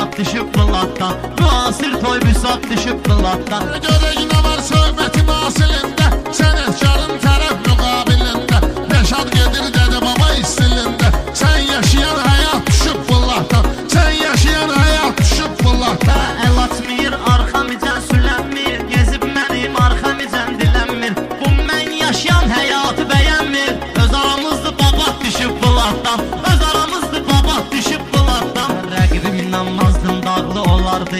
Büsat düşüb Poladdan, müasir toy Büsat düşüb Poladdan. Görək nə var söhbətin asilində, sənətkarın tərəf müqabilində. Rəşad gedir dədə baba istilində, sən yaşayan həyat düşüb Poladdan, sən yaşayan həyat düşüb Poladdan. El açmır, arxam icən sülənmir, gezib mənim arxam icən dilənmir. Bu mən yaşayan həyatı bəyənmir, öz aramızdı babat düşüb Poladdan, öz aramızdı babat düşüb Poladdan. Rəqibim inanmazdım dağlı olardı,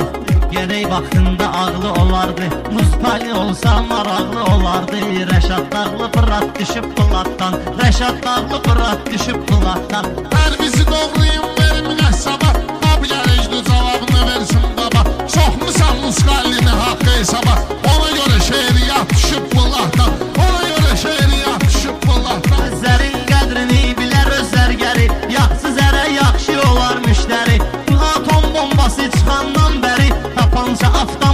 gerək vaxtında ağlı olardı. Mustali olsa maraqlı olardı, Rəşad dağlı Fırat düşüb Poladdan, Rəşad dağlı Fırat düşüb Poladdan. Hər bizi doğrayın verim nəsaba, bab gələcdi cavabını versin baba. Soxmusan Muskallini haqqı hesaba, ona görə şeiriyyat düşüb Poladdan, ona görə şeiriyyat düşüb Poladdan. Özlərin qədrini bilər öz zərgəri, yaxşı zərə yaxşı olar müştəri. Atom bombası çıxandan bəri tapanca aftan